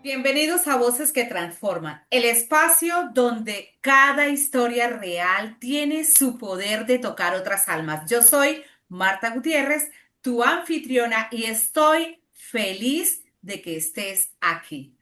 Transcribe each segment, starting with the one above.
Bienvenidos a Voces que Transforman, el espacio donde cada historia real tiene su poder de tocar otras almas. Yo soy Marta Gutiérrez, tu anfitriona, y estoy feliz de que estés aquí.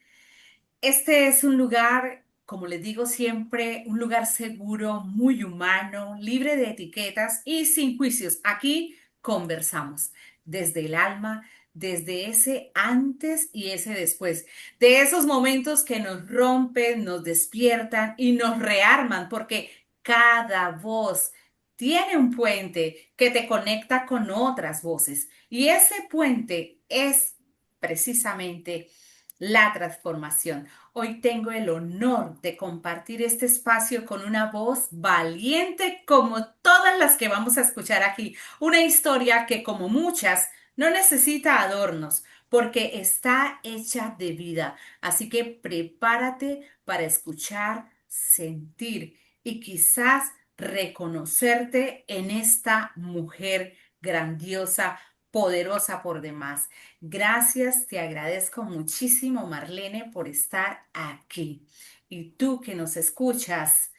Este es un lugar, como les digo siempre, un lugar seguro, muy humano, libre de etiquetas y sin juicios. Aquí conversamos desde el alma, desde ese antes y ese después, de esos momentos que nos rompen, nos despiertan y nos rearman, porque cada voz tiene un puente que te conecta con otras voces y ese puente es precisamente la transformación. Hoy tengo el honor de compartir este espacio con una voz valiente como todas las que vamos a escuchar aquí. Una historia que, como muchas, no necesita adornos porque está hecha de vida. Así que prepárate para escuchar, sentir y quizás reconocerte en esta mujer grandiosa, poderosa por demás. Gracias, te agradezco muchísimo, Marlene, por estar aquí. Y tú que nos escuchas,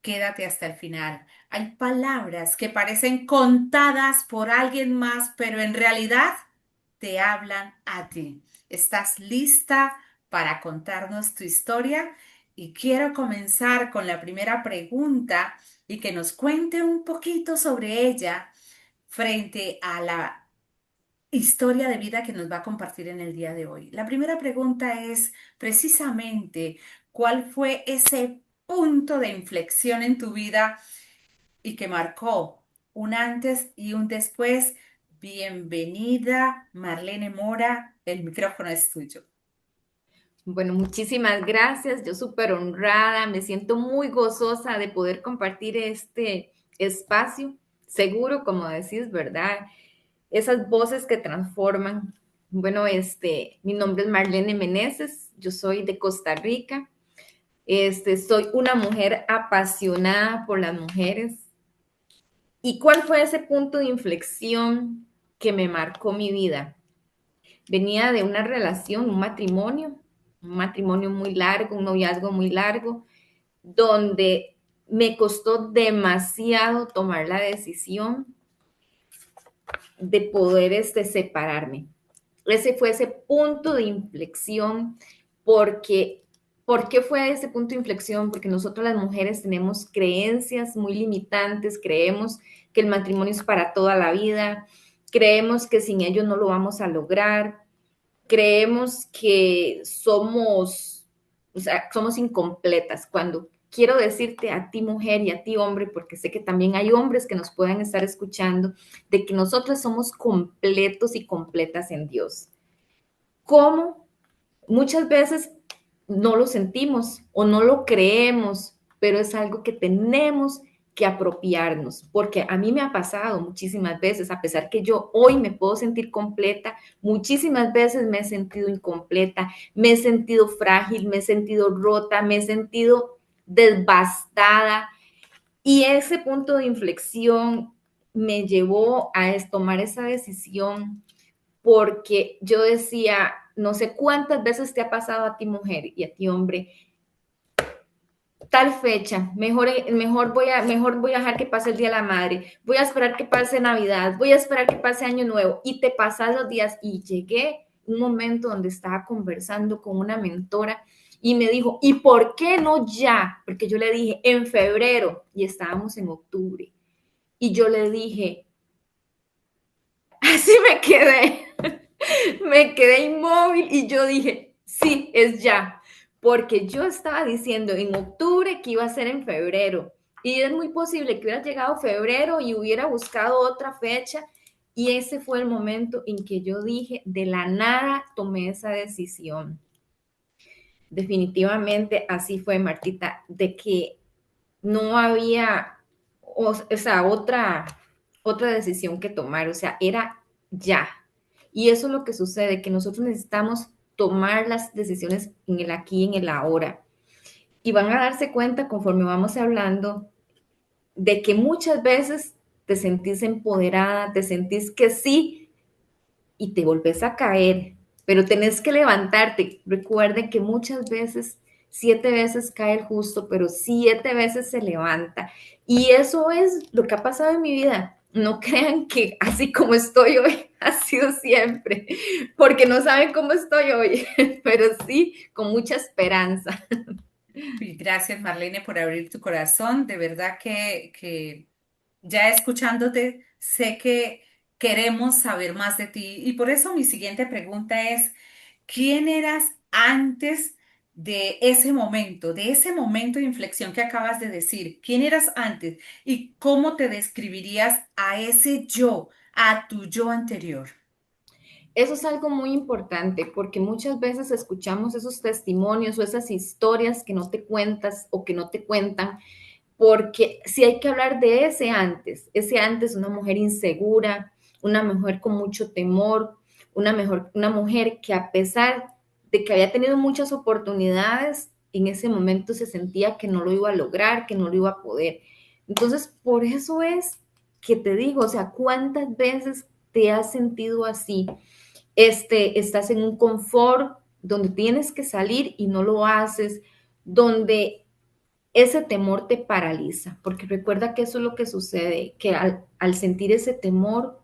quédate hasta el final. Hay palabras que parecen contadas por alguien más, pero en realidad te hablan a ti. ¿Estás lista para contarnos tu historia? Y quiero comenzar con la primera pregunta y que nos cuente un poquito sobre ella frente a la historia de vida que nos va a compartir en el día de hoy. La primera pregunta es precisamente, ¿cuál fue ese punto de inflexión en tu vida y que marcó un antes y un después? Bienvenida, Marlene Mora, el micrófono es tuyo. Bueno, muchísimas gracias. Yo súper honrada, me siento muy gozosa de poder compartir este espacio seguro, como decís, ¿verdad? Esas voces que transforman. Bueno, mi nombre es Marlene Meneses, yo soy de Costa Rica. Soy una mujer apasionada por las mujeres. ¿Y cuál fue ese punto de inflexión que me marcó mi vida? Venía de una relación, un matrimonio muy largo, un noviazgo muy largo, donde me costó demasiado tomar la decisión de poder separarme. Ese fue ese punto de inflexión, porque ¿por qué fue ese punto de inflexión? Porque nosotros las mujeres tenemos creencias muy limitantes, creemos que el matrimonio es para toda la vida, creemos que sin ello no lo vamos a lograr, creemos que somos, o sea, somos incompletas. Cuando quiero decirte a ti mujer y a ti hombre, porque sé que también hay hombres que nos puedan estar escuchando, de que nosotros somos completos y completas en Dios. ¿Cómo? Muchas veces no lo sentimos o no lo creemos, pero es algo que tenemos que apropiarnos, porque a mí me ha pasado muchísimas veces, a pesar que yo hoy me puedo sentir completa, muchísimas veces me he sentido incompleta, me he sentido frágil, me he sentido rota, me he sentido devastada, y ese punto de inflexión me llevó a tomar esa decisión porque yo decía, no sé cuántas veces te ha pasado a ti mujer y a ti hombre, tal fecha, mejor voy a dejar que pase el Día de la Madre, voy a esperar que pase Navidad, voy a esperar que pase Año Nuevo, y te pasan los días, y llegué un momento donde estaba conversando con una mentora y me dijo, ¿y por qué no ya? Porque yo le dije, en febrero, y estábamos en octubre, y yo le dije, así me quedé inmóvil y yo dije, sí, es ya, porque yo estaba diciendo en octubre que iba a ser en febrero y es muy posible que hubiera llegado febrero y hubiera buscado otra fecha, y ese fue el momento en que yo dije, de la nada tomé esa decisión. Definitivamente así fue, Martita, de que no había otra decisión que tomar, o sea, era ya. Y eso es lo que sucede, que nosotros necesitamos tomar las decisiones en el aquí y en el ahora. Y van a darse cuenta conforme vamos hablando de que muchas veces te sentís empoderada, te sentís que sí, y te volvés a caer, pero tenés que levantarte. Recuerden que muchas veces, 7 veces cae el justo, pero 7 veces se levanta. Y eso es lo que ha pasado en mi vida. No crean que así como estoy hoy ha sido siempre, porque no saben cómo estoy hoy, pero sí con mucha esperanza. Y gracias, Marlene, por abrir tu corazón. De verdad que ya escuchándote, sé que queremos saber más de ti. Y por eso mi siguiente pregunta es, ¿quién eras antes de ese momento de inflexión que acabas de decir? ¿Quién eras antes? ¿Y cómo te describirías a ese yo, a tu yo anterior? Eso es algo muy importante porque muchas veces escuchamos esos testimonios o esas historias que no te cuentas o que no te cuentan, porque si hay que hablar de ese antes, una mujer insegura, una mujer con mucho temor, una mujer que a pesar de que había tenido muchas oportunidades, en ese momento se sentía que no lo iba a lograr, que no lo iba a poder. Entonces, por eso es que te digo, o sea, ¿cuántas veces te has sentido así? Estás en un confort donde tienes que salir y no lo haces, donde ese temor te paraliza, porque recuerda que eso es lo que sucede, que al sentir ese temor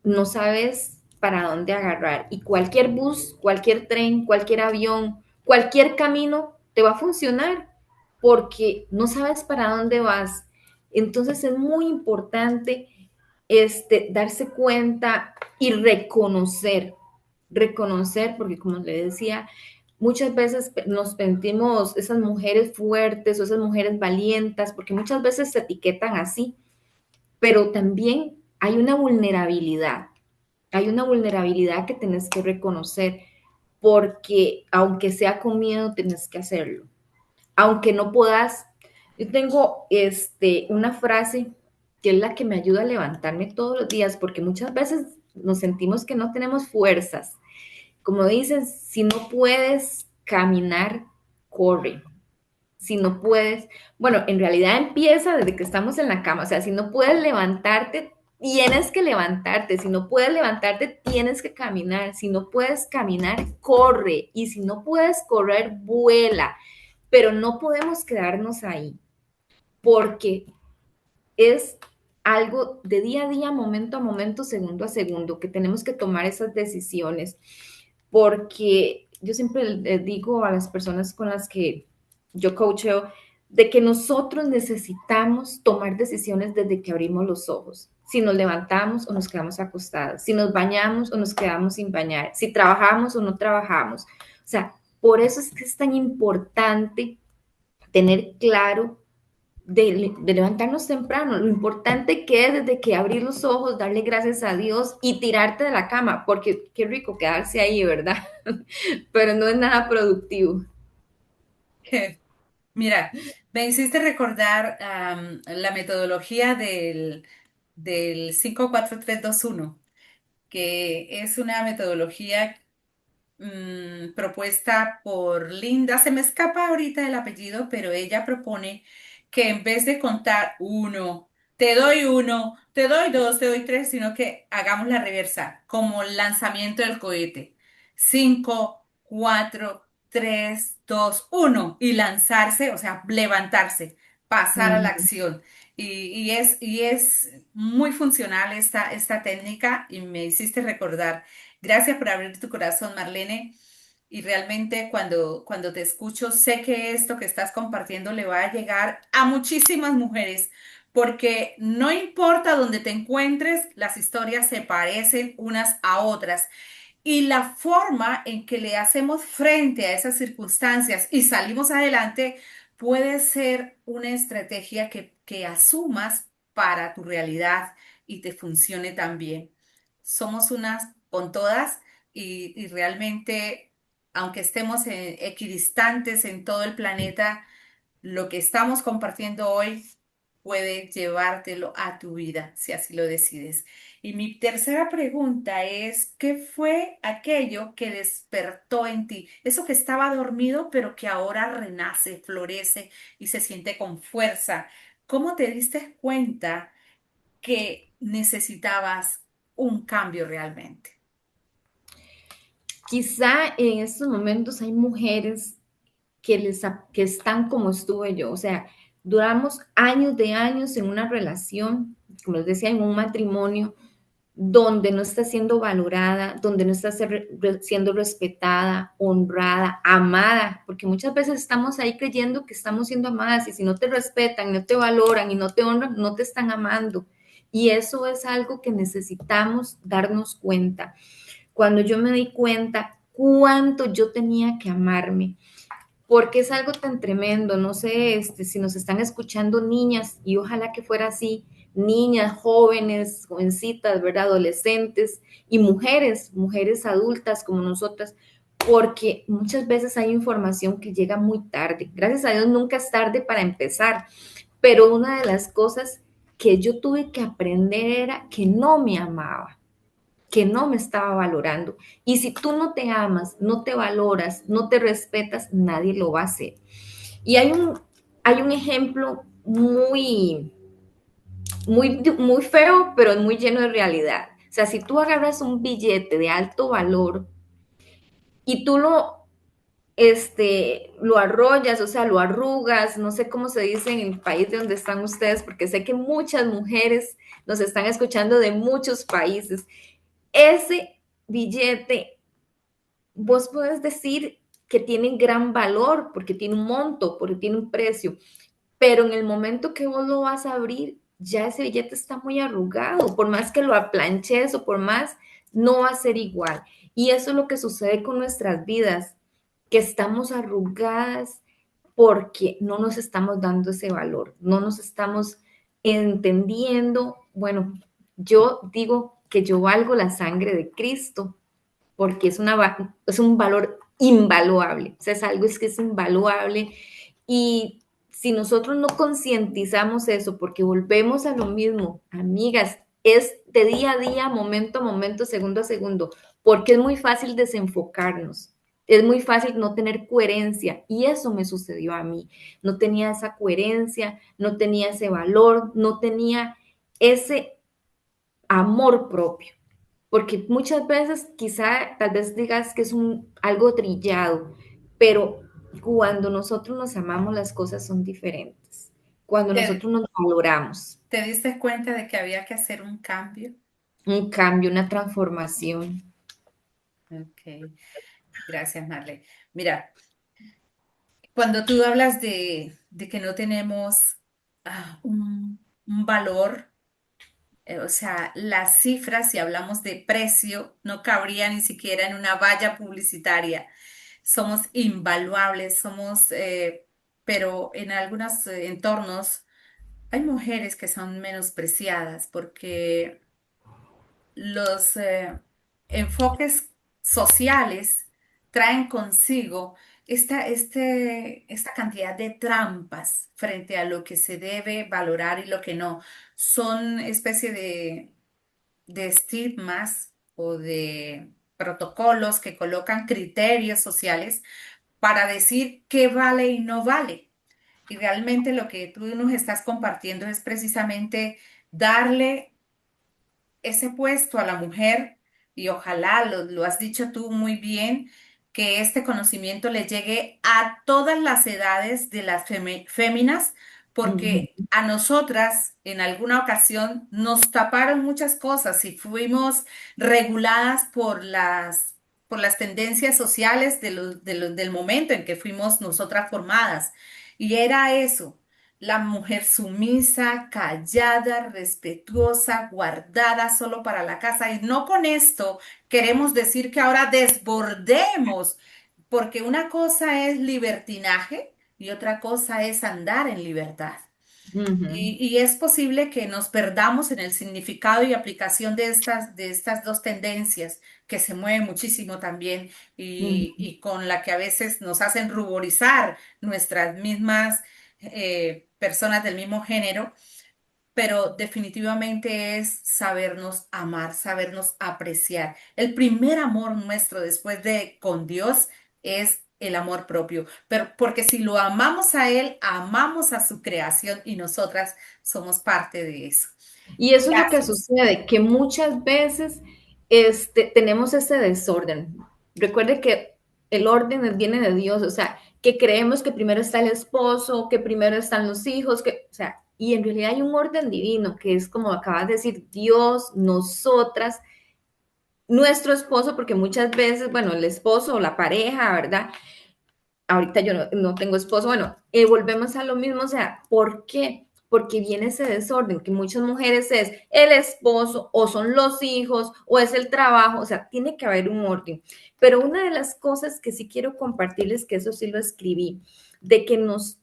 no sabes para dónde agarrar y cualquier bus, cualquier tren, cualquier avión, cualquier camino te va a funcionar porque no sabes para dónde vas. Entonces es muy importante darse cuenta y reconocer, porque como le decía, muchas veces nos sentimos esas mujeres fuertes o esas mujeres valientes, porque muchas veces se etiquetan así, pero también hay una vulnerabilidad que tienes que reconocer, porque aunque sea con miedo, tienes que hacerlo. Aunque no puedas, yo tengo una frase que es la que me ayuda a levantarme todos los días, porque muchas veces nos sentimos que no tenemos fuerzas. Como dices, si no puedes caminar, corre. Si no puedes, bueno, en realidad empieza desde que estamos en la cama, o sea, si no puedes levantarte, tienes que levantarte, si no puedes levantarte, tienes que caminar, si no puedes caminar, corre, y si no puedes correr, vuela, pero no podemos quedarnos ahí, porque es algo de día a día, momento a momento, segundo a segundo, que tenemos que tomar esas decisiones, porque yo siempre les digo a las personas con las que yo coacheo, de que nosotros necesitamos tomar decisiones desde que abrimos los ojos. Si nos levantamos o nos quedamos acostados, si nos bañamos o nos quedamos sin bañar, si trabajamos o no trabajamos. O sea, por eso es que es tan importante tener claro de levantarnos temprano, lo importante que es desde que abrir los ojos, darle gracias a Dios y tirarte de la cama, porque qué rico quedarse ahí, ¿verdad? Pero no es nada productivo. Mira, me hiciste recordar la metodología del 5-4-3-2-1, que es una metodología propuesta por Linda, se me escapa ahorita el apellido, pero ella propone que en vez de contar uno, te doy dos, te doy tres, sino que hagamos la reversa, como el lanzamiento del cohete. 5, 4, 3, 2, 1 y lanzarse, o sea, levantarse, pasar a la Mm. acción. Y es muy funcional esta técnica y me hiciste recordar. Gracias por abrir tu corazón, Marlene. Y realmente cuando te escucho, sé que esto que estás compartiendo le va a llegar a muchísimas mujeres, porque no importa dónde te encuentres, las historias se parecen unas a otras. Y la forma en que le hacemos frente a esas circunstancias y salimos adelante puede ser una estrategia que asumas para tu realidad y te funcione también. Somos unas con todas y realmente, aunque estemos equidistantes en todo el planeta, lo que estamos compartiendo hoy puede llevártelo a tu vida, si así lo decides. Y mi tercera pregunta es, ¿qué fue aquello que despertó en ti? Eso que estaba dormido, pero que ahora renace, florece y se siente con fuerza. ¿Cómo te diste cuenta que necesitabas un cambio realmente? Quizá en estos momentos hay mujeres que están como estuve yo, o sea, duramos años de años en una relación, como les decía, en un matrimonio, donde no está siendo valorada, donde no está siendo respetada, honrada, amada, porque muchas veces estamos ahí creyendo que estamos siendo amadas y si no te respetan, no te valoran y no te honran, no te están amando. Y eso es algo que necesitamos darnos cuenta. Cuando yo me di cuenta cuánto yo tenía que amarme, porque es algo tan tremendo, no sé si nos están escuchando niñas, y ojalá que fuera así, niñas, jóvenes, jovencitas, ¿verdad? Adolescentes y mujeres adultas como nosotras, porque muchas veces hay información que llega muy tarde. Gracias a Dios nunca es tarde para empezar, pero una de las cosas que yo tuve que aprender era que no me amaba, que no me estaba valorando. Y si tú no te amas, no te valoras, no te respetas, nadie lo va a hacer. Y hay un ejemplo muy feo, pero muy lleno de realidad. O sea, si tú agarras un billete de alto valor y tú lo arrollas, o sea, lo arrugas, no sé cómo se dice en el país de donde están ustedes, porque sé que muchas mujeres nos están escuchando de muchos países. Ese billete vos podés decir que tiene gran valor porque tiene un monto, porque tiene un precio, pero en el momento que vos lo vas a abrir, ya ese billete está muy arrugado, por más que lo aplanches o por más, no va a ser igual. Y eso es lo que sucede con nuestras vidas, que estamos arrugadas porque no nos estamos dando ese valor, no nos estamos entendiendo. Bueno, yo digo que yo valgo la sangre de Cristo porque es un valor invaluable, o sea, es algo es que es invaluable y si nosotros no concientizamos eso, porque volvemos a lo mismo, amigas, es de día a día, momento a momento, segundo a segundo, porque es muy fácil desenfocarnos, es muy fácil no tener coherencia y eso me sucedió a mí, no tenía esa coherencia, no tenía ese valor, no tenía ese amor propio. Porque muchas veces quizá tal vez digas que es algo trillado, pero cuando nosotros nos amamos las cosas son diferentes. Cuando ¿Te, nosotros nos valoramos, te diste cuenta de que había que hacer un cambio? un cambio, una transformación. Ok, gracias, Marley. Mira, cuando tú hablas de que no tenemos un valor, o sea, las cifras, si hablamos de precio, no cabría ni siquiera en una valla publicitaria. Somos invaluables, pero en algunos entornos hay mujeres que son menospreciadas porque los enfoques sociales traen consigo esta cantidad de trampas frente a lo que se debe valorar y lo que no. Son especie de estigmas o de protocolos que colocan criterios sociales para decir qué vale y no vale. Y realmente lo que tú nos estás compartiendo es precisamente darle ese puesto a la mujer y ojalá lo has dicho tú muy bien, que este conocimiento le llegue a todas las edades de las féminas, Ujú, porque a nosotras en alguna ocasión nos taparon muchas cosas y fuimos reguladas por las tendencias sociales del momento en que fuimos nosotras formadas. Y era eso, la mujer sumisa, callada, respetuosa, guardada solo para la casa. Y no con esto queremos decir que ahora desbordemos, porque una cosa es libertinaje y otra cosa es andar en libertad. ujú, Y es posible que nos perdamos en el significado y aplicación de estas dos tendencias que se mueven muchísimo también ujú, y con la que a veces nos hacen ruborizar nuestras mismas personas del mismo género, pero definitivamente es sabernos amar, sabernos apreciar. El primer amor nuestro después de con Dios es el amor propio, pero porque si lo amamos a Él, amamos a su creación y nosotras somos parte de eso. y eso es lo que Gracias. sucede, que muchas veces tenemos ese desorden. Recuerde que el orden viene de Dios, o sea, que creemos que primero está el esposo, que primero están los hijos, que, o sea, y en realidad hay un orden divino, que es como acabas de decir, Dios, nosotras, nuestro esposo, porque muchas veces, bueno, el esposo o la pareja, ¿verdad? Ahorita yo no tengo esposo, bueno, volvemos a lo mismo, o sea, ¿por qué? Porque viene ese desorden, que muchas mujeres es el esposo o son los hijos o es el trabajo, o sea, tiene que haber un orden. Pero una de las cosas que sí quiero compartirles, que eso sí lo escribí, de que nos,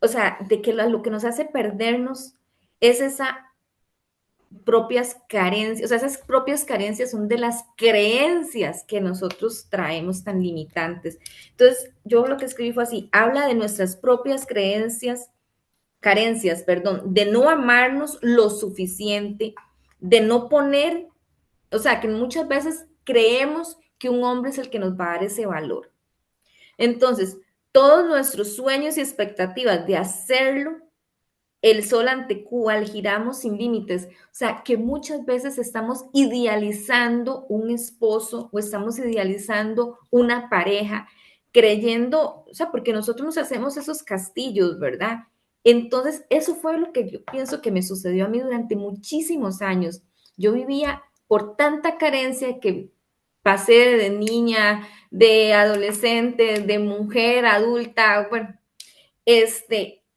o sea, de que lo que nos hace perdernos es esa propias carencias, o sea, esas propias carencias son de las creencias que nosotros traemos tan limitantes. Entonces, yo lo que escribí fue así, habla de nuestras propias creencias, carencias, perdón, de no amarnos lo suficiente, de no poner, o sea, que muchas veces creemos que un hombre es el que nos va a dar ese valor. Entonces, todos nuestros sueños y expectativas de hacerlo el sol ante cual giramos sin límites. O sea, que muchas veces estamos idealizando un esposo o estamos idealizando una pareja, creyendo, o sea, porque nosotros nos hacemos esos castillos, ¿verdad? Entonces, eso fue lo que yo pienso que me sucedió a mí durante muchísimos años. Yo vivía por tanta carencia que pasé de niña, de adolescente, de mujer adulta, bueno,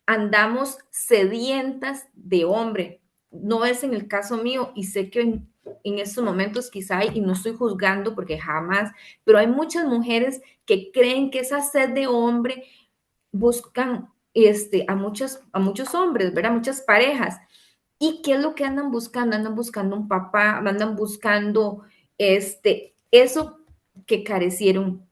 andamos sedientas de hombre. No es en el caso mío y sé que en estos momentos quizá hay, y no estoy juzgando porque jamás, pero hay muchas mujeres que creen que esa sed de hombre buscan a muchos hombres, ¿verdad? Muchas parejas. ¿Y qué es lo que andan buscando? Andan buscando un papá, andan buscando eso que carecieron.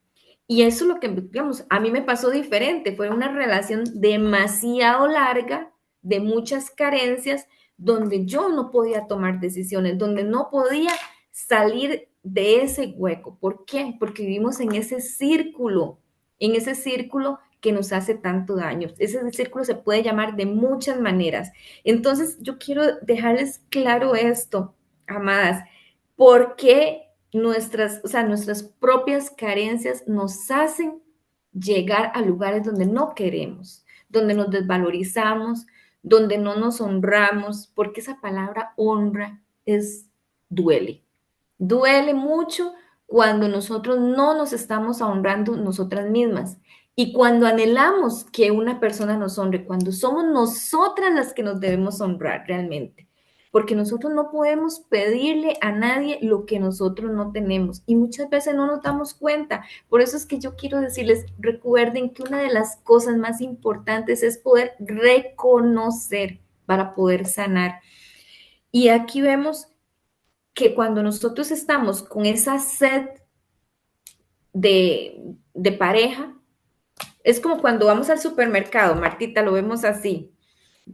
Y eso es lo que, digamos, a mí me pasó diferente. Fue una relación demasiado larga, de muchas carencias, donde yo no podía tomar decisiones, donde no podía salir de ese hueco. ¿Por qué? Porque vivimos en ese círculo que nos hace tanto daño. Ese círculo se puede llamar de muchas maneras. Entonces, yo quiero dejarles claro esto, amadas, ¿por qué nuestras, o sea, nuestras propias carencias nos hacen llegar a lugares donde no queremos, donde nos desvalorizamos, donde no nos honramos, porque esa palabra honra duele. Duele mucho cuando nosotros no nos estamos honrando nosotras mismas. Y cuando anhelamos que una persona nos honre, cuando somos nosotras las que nos debemos honrar realmente. Porque nosotros no podemos pedirle a nadie lo que nosotros no tenemos. Y muchas veces no nos damos cuenta. Por eso es que yo quiero decirles, recuerden que una de las cosas más importantes es poder reconocer para poder sanar. Y aquí vemos que cuando nosotros estamos con esa sed de pareja, es como cuando vamos al supermercado, Martita, lo vemos así.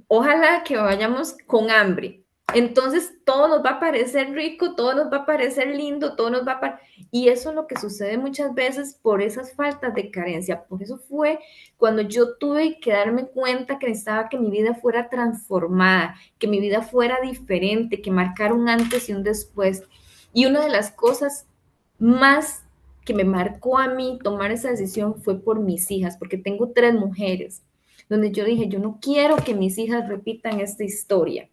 Ojalá que vayamos con hambre. Entonces todo nos va a parecer rico, todo nos va a parecer lindo, todo nos va a y eso es lo que sucede muchas veces por esas faltas de carencia. Por eso fue cuando yo tuve que darme cuenta que necesitaba que mi vida fuera transformada, que mi vida fuera diferente, que marcara un antes y un después. Y una de las cosas más que me marcó a mí tomar esa decisión fue por mis hijas, porque tengo 3 mujeres donde yo dije, yo no quiero que mis hijas repitan esta historia,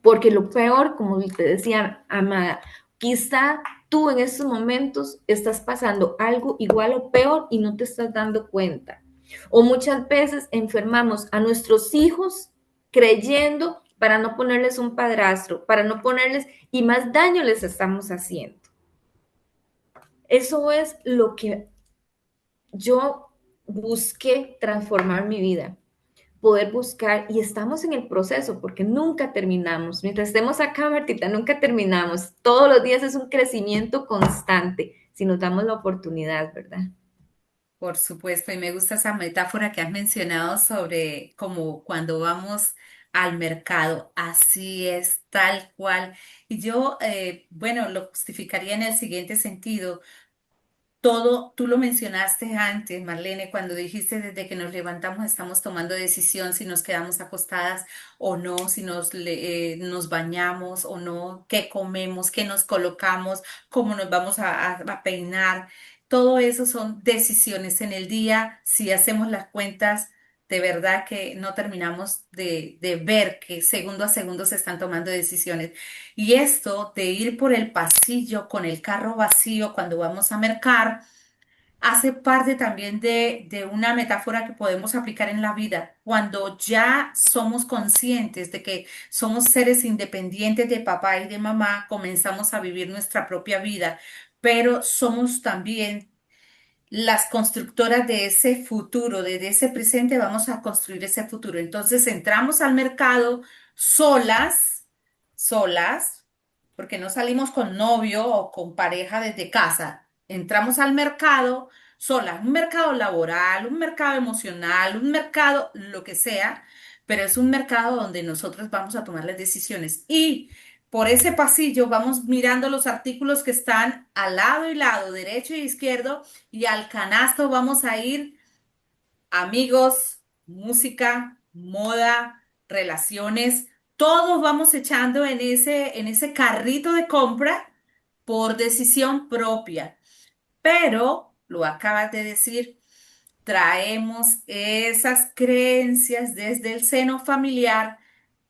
porque lo peor, como te decía, amada, quizá tú en estos momentos estás pasando algo igual o peor y no te estás dando cuenta. O muchas veces enfermamos a nuestros hijos creyendo para no ponerles un padrastro, para no ponerles, y más daño les estamos haciendo. Eso es lo que yo busqué transformar mi vida, poder buscar y estamos en el proceso porque nunca terminamos. Mientras estemos acá, Martita, nunca terminamos. Todos los días es un crecimiento constante si nos damos la oportunidad, ¿verdad? Por supuesto, y me gusta esa metáfora que has mencionado sobre como cuando vamos al mercado, así es, tal cual. Y yo, bueno, lo justificaría en el siguiente sentido. todo, tú lo mencionaste antes, Marlene, cuando dijiste desde que nos levantamos estamos tomando decisión si nos quedamos acostadas o no, si nos bañamos o no, qué comemos, qué nos colocamos, cómo nos vamos a peinar. Todo eso son decisiones en el día. Si hacemos las cuentas, de verdad que no terminamos de ver que segundo a segundo se están tomando decisiones. Y esto de ir por el pasillo con el carro vacío cuando vamos a mercar, hace parte también de una metáfora que podemos aplicar en la vida. Cuando ya somos conscientes de que somos seres independientes de papá y de mamá, comenzamos a vivir nuestra propia vida, pero somos también las constructoras de ese futuro, de ese presente, vamos a construir ese futuro. Entonces entramos al mercado solas, solas, porque no salimos con novio o con pareja desde casa. Entramos al mercado solas, un mercado laboral, un mercado emocional, un mercado, lo que sea, pero es un mercado donde nosotros vamos a tomar las decisiones. Y por ese pasillo vamos mirando los artículos que están al lado y lado, derecho y izquierdo, y al canasto vamos a ir amigos, música, moda, relaciones, todos vamos echando en ese carrito de compra por decisión propia. Pero, lo acabas de decir, traemos esas creencias desde el seno familiar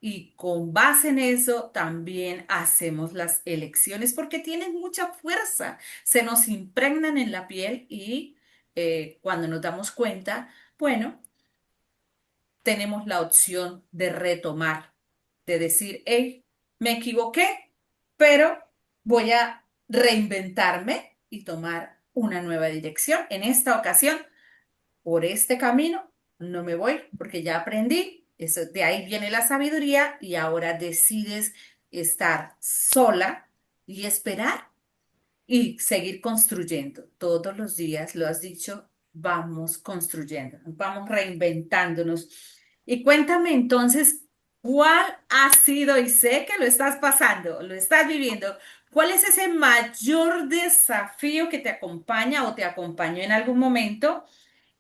y con base en eso también hacemos las elecciones porque tienen mucha fuerza, se nos impregnan en la piel y cuando nos damos cuenta, bueno, tenemos la opción de retomar, de decir, hey, me equivoqué, pero voy a reinventarme y tomar una nueva dirección. En esta ocasión por este camino no me voy porque ya aprendí. Eso, de ahí viene la sabiduría y ahora decides estar sola y esperar y seguir construyendo. Todos los días, lo has dicho, vamos construyendo, vamos reinventándonos. Y cuéntame entonces, ¿cuál ha sido, y sé que lo estás pasando, lo estás viviendo, cuál es ese mayor desafío que te acompaña o te acompañó en algún momento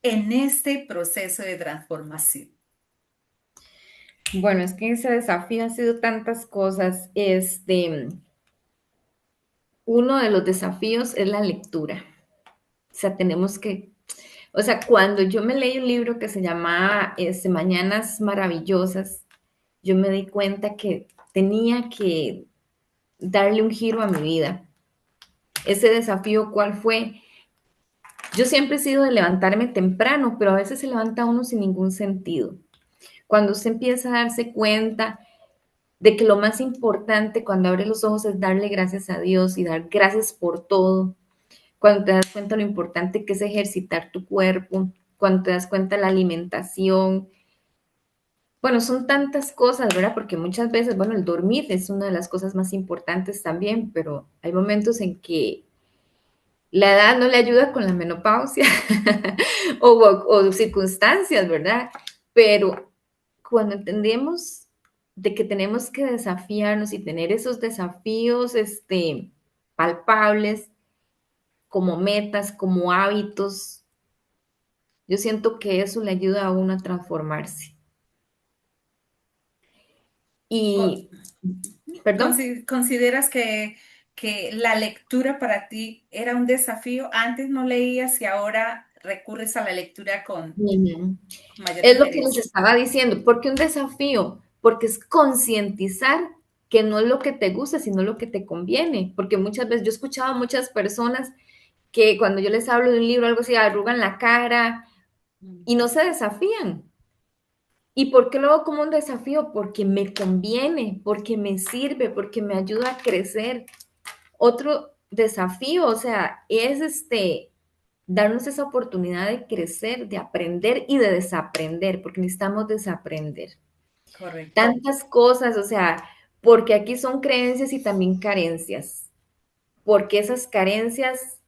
en este proceso de transformación? Bueno, es que ese desafío ha sido tantas cosas. Uno de los desafíos es la lectura. O sea, o sea, cuando yo me leí un libro que se llama Mañanas Maravillosas, yo me di cuenta que tenía que darle un giro a mi vida. Ese desafío, ¿cuál fue? Yo siempre he sido de levantarme temprano, pero a veces se levanta uno sin ningún sentido. Cuando usted empieza a darse cuenta de que lo más importante cuando abre los ojos es darle gracias a Dios y dar gracias por todo, cuando te das cuenta lo importante que es ejercitar tu cuerpo, cuando te das cuenta la alimentación. Bueno, son tantas cosas, ¿verdad? Porque muchas veces, bueno, el dormir es una de las cosas más importantes también, pero hay momentos en que la edad no le ayuda con la menopausia o circunstancias, ¿verdad? Pero cuando entendemos de que tenemos que desafiarnos y tener esos desafíos palpables como metas, como hábitos, yo siento que eso le ayuda a uno a transformarse. Co- Y, perdón, ¿Consideras que la lectura para ti era un desafío? Antes no leías y ahora recurres a la lectura con mm, mayor es lo que les interés. estaba diciendo. ¿Por qué un desafío? Porque es concientizar que no es lo que te gusta, sino lo que te conviene. Porque muchas veces yo he escuchado a muchas personas que cuando yo les hablo de un libro, algo así, arrugan la cara Mm. y no se desafían. ¿Y por qué lo hago como un desafío? Porque me conviene, porque me sirve, porque me ayuda a crecer. Otro desafío, o sea, es darnos esa oportunidad de crecer, de aprender y de desaprender, porque necesitamos desaprender. Correcto. Tantas cosas, o sea, porque aquí son creencias y también carencias, porque esas carencias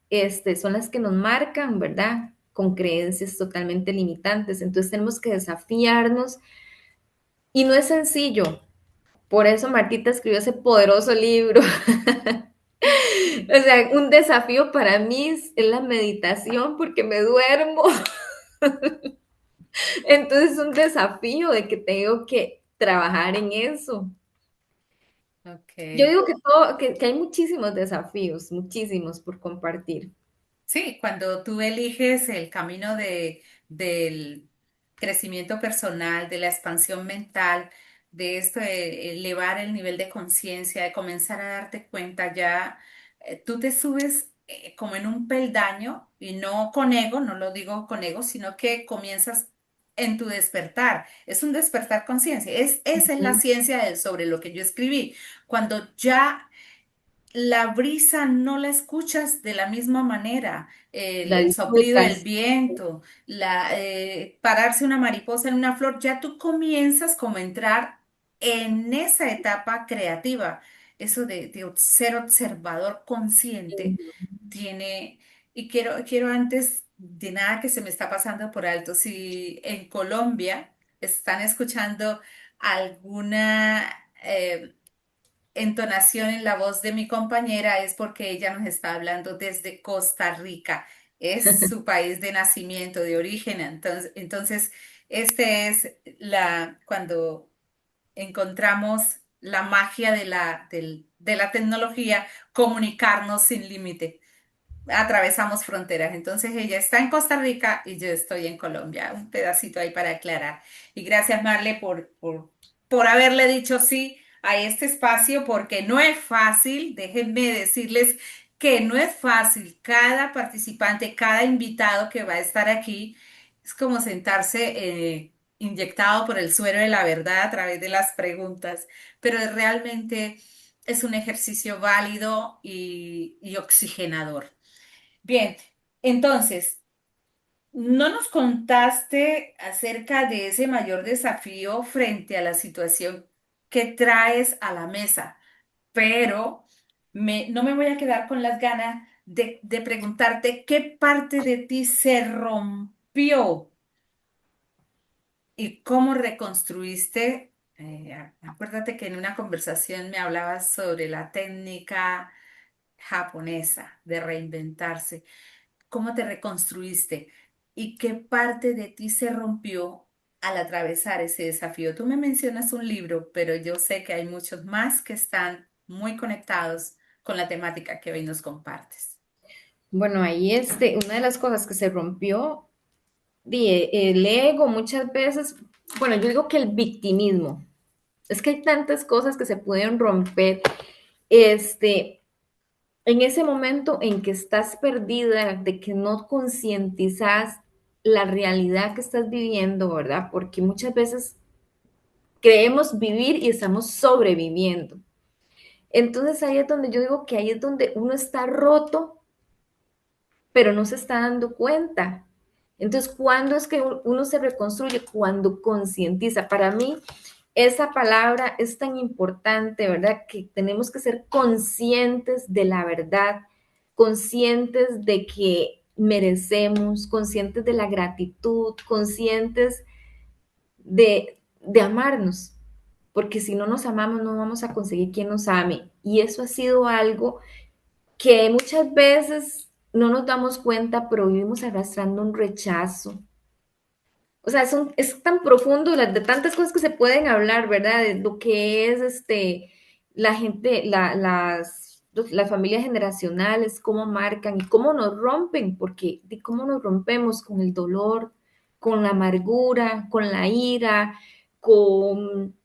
son las que nos marcan, ¿verdad? Con creencias totalmente limitantes. Entonces tenemos que desafiarnos y no es sencillo. Por eso Martita escribió ese poderoso libro, O sea, un desafío para mí es la meditación porque me duermo. Entonces es un desafío de que tengo que trabajar en eso. Yo Ok. digo que todo, que hay muchísimos desafíos, muchísimos por compartir. Sí, cuando tú eliges el camino del crecimiento personal, de la expansión mental, de esto de elevar el nivel de conciencia, de comenzar a darte cuenta ya, tú te subes como en un peldaño y no con ego, no lo digo con ego, sino que comienzas en tu despertar. Es un despertar conciencia. Esa es la Ujú. ciencia sobre lo que yo escribí. Cuando ya la brisa no la escuchas de la misma manera, La el soplido del disfrutas. viento, pararse una mariposa en una flor, ya tú comienzas como a entrar en esa etapa creativa. Eso de ser observador consciente tiene, y quiero antes de nada que se me está pasando por alto, si en Colombia están escuchando alguna entonación en la voz de mi compañera es porque ella nos está hablando desde Costa Rica. Es su país de nacimiento, de origen. Entonces, este es cuando encontramos la magia de la tecnología, comunicarnos sin límite. Atravesamos fronteras. Entonces ella está en Costa Rica y yo estoy en Colombia. Un pedacito ahí para aclarar. Y gracias, Marle, por haberle dicho sí a este espacio, porque no es fácil. Déjenme decirles que no es fácil. Cada participante, cada invitado que va a estar aquí, es como sentarse inyectado por el suero de la verdad a través de las preguntas, pero realmente es un ejercicio válido y oxigenador. Bien, entonces, no nos contaste acerca de ese mayor desafío frente a la situación que traes a la mesa, pero no me voy a quedar con las ganas de preguntarte qué parte de ti se rompió y cómo reconstruiste. Acuérdate que en una conversación me hablabas sobre la técnica japonesa de reinventarse. ¿Cómo te reconstruiste? ¿Y qué parte de ti se rompió al atravesar ese desafío? Tú me mencionas un libro, pero yo sé que hay muchos más que están muy conectados con la temática que hoy nos compartes. Bueno, ahí una de las cosas que se rompió, el ego muchas veces, bueno, yo digo que el victimismo, es que hay tantas cosas que se pueden romper, este, en ese momento en que estás perdida, de que no concientizas la realidad que estás viviendo, ¿verdad? Porque muchas veces creemos vivir y estamos sobreviviendo. Entonces ahí es donde yo digo que ahí es donde uno está roto, pero no se está dando cuenta. Entonces, ¿cuándo es que uno se reconstruye? Cuando concientiza. Para mí, esa palabra es tan importante, ¿verdad? Que tenemos que ser conscientes de la verdad, conscientes de que merecemos, conscientes de la gratitud, conscientes de amarnos, porque si no nos amamos no vamos a conseguir quien nos ame. Y eso ha sido algo que muchas veces no nos damos cuenta, pero vivimos arrastrando un rechazo. O sea, es tan profundo de tantas cosas que se pueden hablar, ¿verdad? De lo que es la gente, las familias generacionales, cómo marcan y cómo nos rompen, porque de cómo nos rompemos con el dolor, con la amargura, con la ira, con,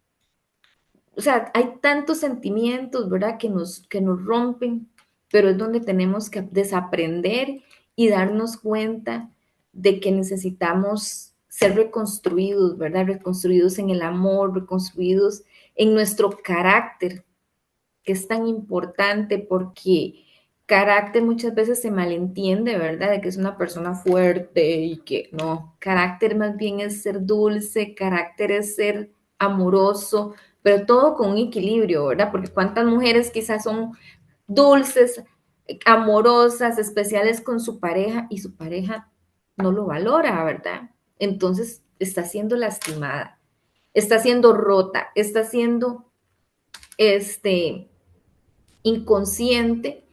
o sea, hay tantos sentimientos, ¿verdad? Que nos rompen, pero es donde tenemos que desaprender y darnos cuenta de que necesitamos ser reconstruidos, ¿verdad? Reconstruidos en el amor, reconstruidos en nuestro carácter, que es tan importante porque carácter muchas veces se malentiende, ¿verdad? De que es una persona fuerte y que no, carácter más bien es ser dulce, carácter es ser amoroso, pero todo con un equilibrio, ¿verdad? Porque cuántas mujeres quizás son dulces, amorosas, especiales con su pareja y su pareja no lo valora, ¿verdad? Entonces está siendo lastimada, está siendo rota, está siendo este inconsciente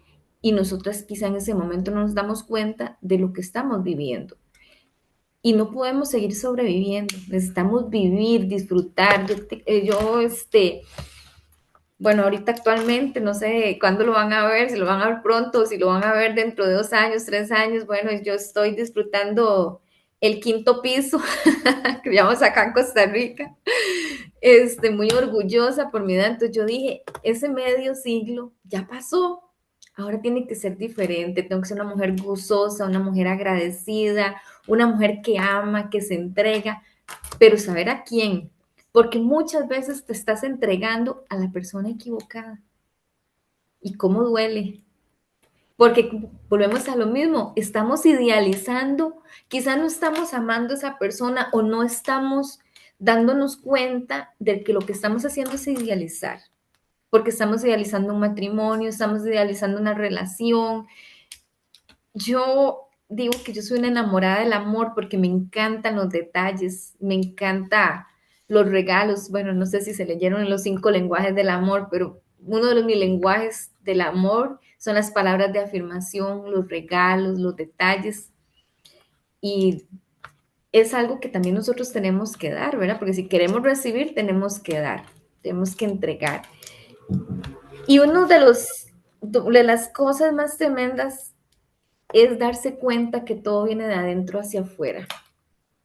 y nosotras quizá en ese momento no nos damos cuenta de lo que estamos viviendo. Y no podemos seguir sobreviviendo, necesitamos vivir, disfrutar. Bueno, ahorita actualmente, no sé cuándo lo van a ver, si lo van a ver pronto, si lo van a ver dentro de 2 años, 3 años. Bueno, yo estoy disfrutando el quinto piso que llamamos acá en Costa Rica, muy orgullosa por mi edad. Entonces yo dije, ese medio siglo ya pasó, ahora tiene que ser diferente, tengo que ser una mujer gozosa, una mujer agradecida, una mujer que ama, que se entrega, pero saber a quién, porque muchas veces te estás entregando a la persona equivocada. ¿Y cómo duele? Porque volvemos a lo mismo, estamos idealizando, quizá no estamos amando a esa persona o no estamos dándonos cuenta de que lo que estamos haciendo es idealizar, porque estamos idealizando un matrimonio, estamos idealizando una relación. Yo digo que yo soy una enamorada del amor porque me encantan los detalles, me encanta los regalos. Bueno, no sé si se leyeron en los 5 lenguajes del amor, pero uno de mis lenguajes del amor son las palabras de afirmación, los regalos, los detalles. Y es algo que también nosotros tenemos que dar, ¿verdad? Porque si queremos recibir, tenemos que dar, tenemos que entregar. Y uno de las cosas más tremendas es darse cuenta que todo viene de adentro hacia afuera,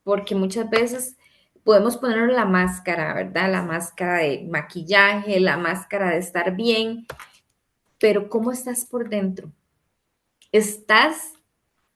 porque muchas veces podemos poner la máscara, ¿verdad? La máscara de maquillaje, la máscara de estar bien, pero ¿cómo estás por dentro? ¿Estás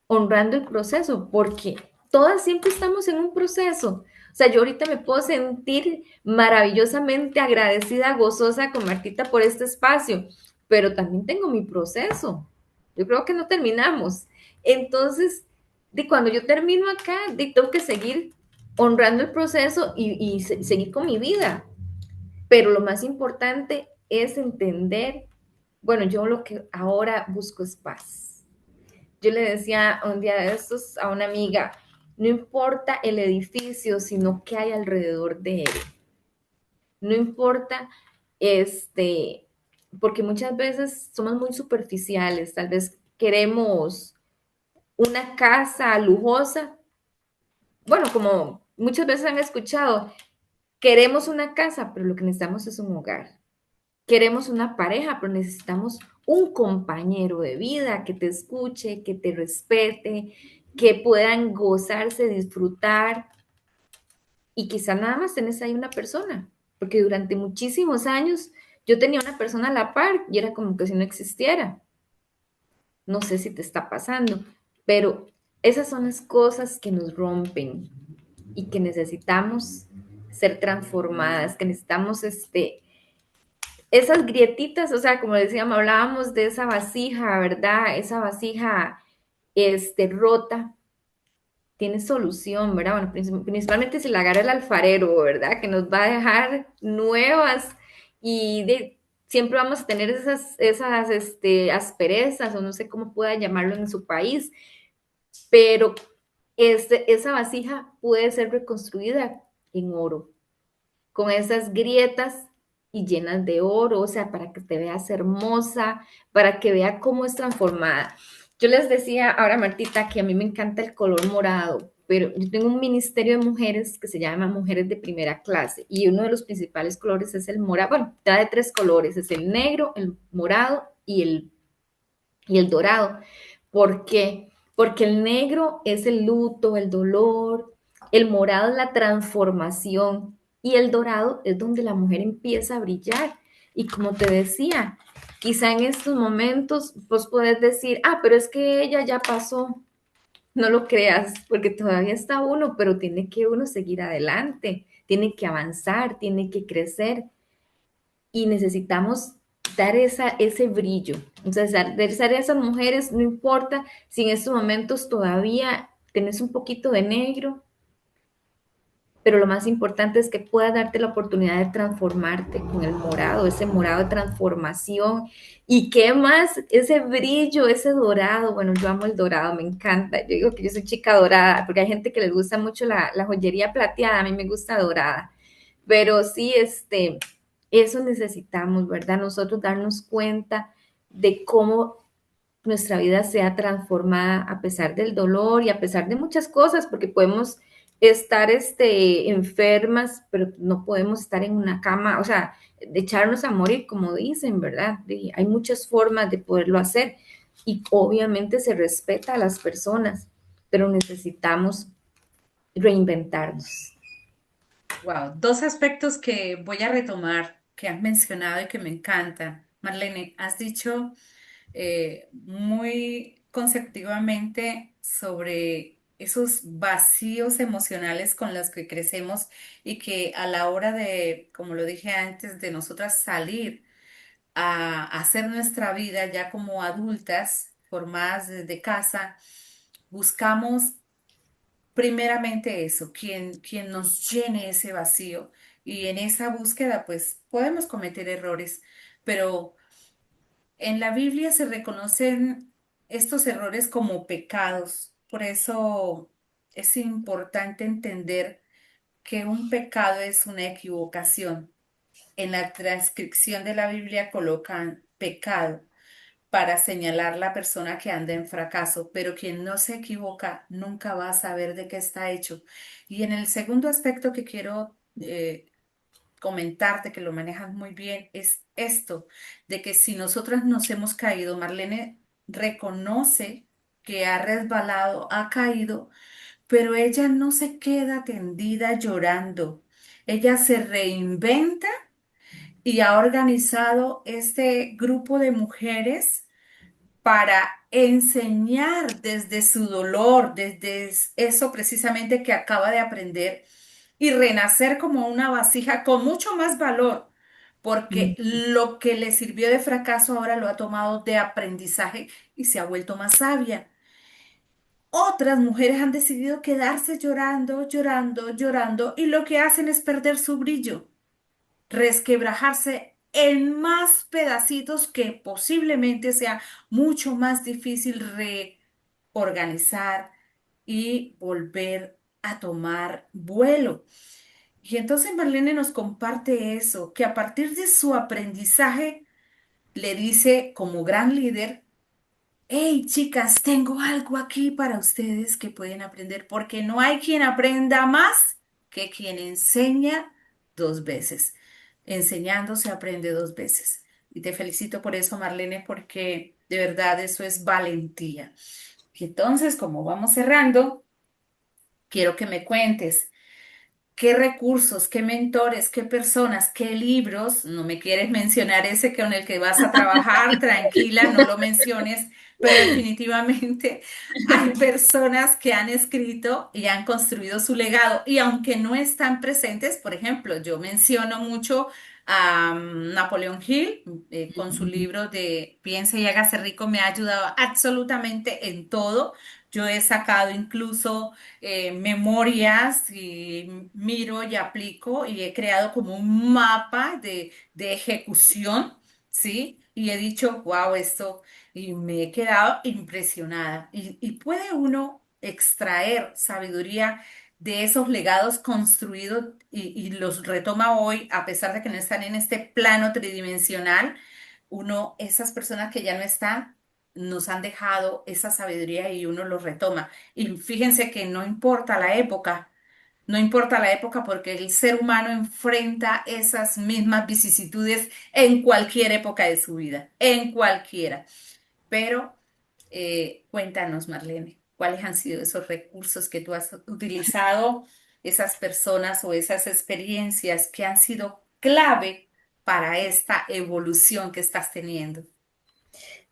honrando el proceso? Porque todas siempre estamos en un proceso. O sea, yo ahorita me puedo sentir maravillosamente agradecida, gozosa con Martita por este espacio, pero también tengo mi proceso. Yo creo que no terminamos. Entonces, de cuando yo termino acá, tengo que seguir honrando el proceso y seguir con mi vida. Pero lo más importante es entender, bueno, yo lo que ahora busco es paz. Yo le decía un día de estos a una amiga, no importa el edificio, sino qué hay alrededor de él. No importa, porque muchas veces somos muy superficiales, tal vez queremos una casa lujosa. Bueno, como muchas veces han escuchado, queremos una casa, pero lo que necesitamos es un hogar. Queremos una pareja, pero necesitamos un compañero de vida que te escuche, que te respete, que puedan gozarse, disfrutar. Y quizá nada más tenés ahí una persona, porque durante muchísimos años yo tenía una persona a la par y era como que si no existiera. No sé si te está pasando, pero esas son las cosas que nos rompen y que necesitamos ser transformadas, que necesitamos esas grietitas, o sea, como decíamos, hablábamos de esa vasija, ¿verdad? Esa vasija rota, tiene solución, ¿verdad? Bueno, principalmente si la agarra el alfarero, ¿verdad? Que nos va a dejar nuevas y siempre vamos a tener esas asperezas, o no sé cómo pueda llamarlo en su país, pero esa vasija puede ser reconstruida en oro, con esas grietas y llenas de oro, o sea, para que te veas hermosa, para que vea cómo es transformada. Yo les decía ahora, Martita, que a mí me encanta el color morado, pero yo tengo un ministerio de mujeres que se llama Mujeres de Primera Clase y uno de los principales colores es el morado. Bueno, trae 3 colores, es el negro, el morado y el dorado. ¿Por qué? Porque el negro es el luto, el dolor, el morado es la transformación y el dorado es donde la mujer empieza a brillar. Y como te decía, quizá en estos momentos vos podés decir, ah, pero es que ella ya pasó. No lo creas, porque todavía está uno, pero tiene que uno seguir adelante, tiene que avanzar, tiene que crecer y necesitamos dar ese brillo. Entonces, dar a esas mujeres, no importa si en estos momentos todavía tenés un poquito de negro, pero lo más importante es que puedas darte la oportunidad de transformarte con el morado, ese morado de transformación. ¿Y qué más? Ese brillo, ese dorado. Bueno, yo amo el dorado, me encanta. Yo digo que yo soy chica dorada, porque hay gente que les gusta mucho la joyería plateada, a mí me gusta dorada. Pero sí, eso necesitamos, ¿verdad? Nosotros darnos cuenta de cómo nuestra vida sea transformada a pesar del dolor y a pesar de muchas cosas, porque podemos estar enfermas, pero no podemos estar en una cama, o sea, de echarnos a morir, como dicen, ¿verdad? Hay muchas formas de poderlo hacer y obviamente se respeta a las personas, pero necesitamos reinventarnos. Wow, dos aspectos que voy a retomar, que has mencionado y que me encantan. Marlene, has dicho muy consecutivamente sobre esos vacíos emocionales con los que crecemos y que a la hora de, como lo dije antes, de nosotras salir a hacer nuestra vida ya como adultas, formadas desde casa, buscamos primeramente eso, quien nos llene ese vacío. Y en esa búsqueda, pues podemos cometer errores, pero en la Biblia se reconocen estos errores como pecados. Por eso es importante entender que un pecado es una equivocación. En la transcripción de la Biblia colocan pecado para señalar la persona que anda en fracaso, pero quien no se equivoca nunca va a saber de qué está hecho. Y en el segundo aspecto que quiero comentarte, que lo manejas muy bien, es esto, de que si nosotras nos hemos caído, Marlene reconoce que ha resbalado, ha caído, pero ella no se queda tendida llorando. Ella se reinventa y ha organizado este grupo de mujeres para enseñar desde su dolor, desde eso precisamente que acaba de aprender y renacer como una vasija con mucho más valor, porque lo que le sirvió de fracaso ahora lo ha tomado de aprendizaje y se ha vuelto más sabia. Otras mujeres han decidido quedarse llorando, llorando, llorando y lo que hacen es perder su brillo, resquebrajarse en más pedacitos que posiblemente sea mucho más difícil reorganizar y volver a tomar vuelo. Y entonces Marlene nos comparte eso, que a partir de su aprendizaje le dice como gran líder, hey chicas, tengo algo aquí para ustedes que pueden aprender, porque no hay quien aprenda más que quien enseña dos veces. Enseñando se aprende dos veces. Y te felicito por eso, Marlene, porque de verdad eso es valentía. Y entonces, como vamos cerrando, quiero que me cuentes. ¿Qué recursos, qué mentores, qué personas, qué libros? No me quieres mencionar ese con el que vas a trabajar, tranquila, no lo menciones, pero definitivamente hay personas que han escrito y han construido su legado y aunque no están presentes, por ejemplo, yo menciono mucho a Napoleón Hill con su libro de Piense y hágase rico, me ha ayudado absolutamente en todo. Yo he sacado incluso memorias y miro y aplico y he creado como un mapa de ejecución, ¿sí? Y he dicho, wow, esto, y me he quedado impresionada. Y puede uno extraer sabiduría de esos legados construidos y los retoma hoy, a pesar de que no están en este plano tridimensional, uno, esas personas que ya no están, nos han dejado esa sabiduría y uno los retoma. Y fíjense que no importa la época, no importa la época porque el ser humano enfrenta esas mismas vicisitudes en cualquier época de su vida, en cualquiera. Pero cuéntanos, Marlene, ¿cuáles han sido esos recursos que tú has utilizado, esas personas o esas experiencias que han sido clave para esta evolución que estás teniendo?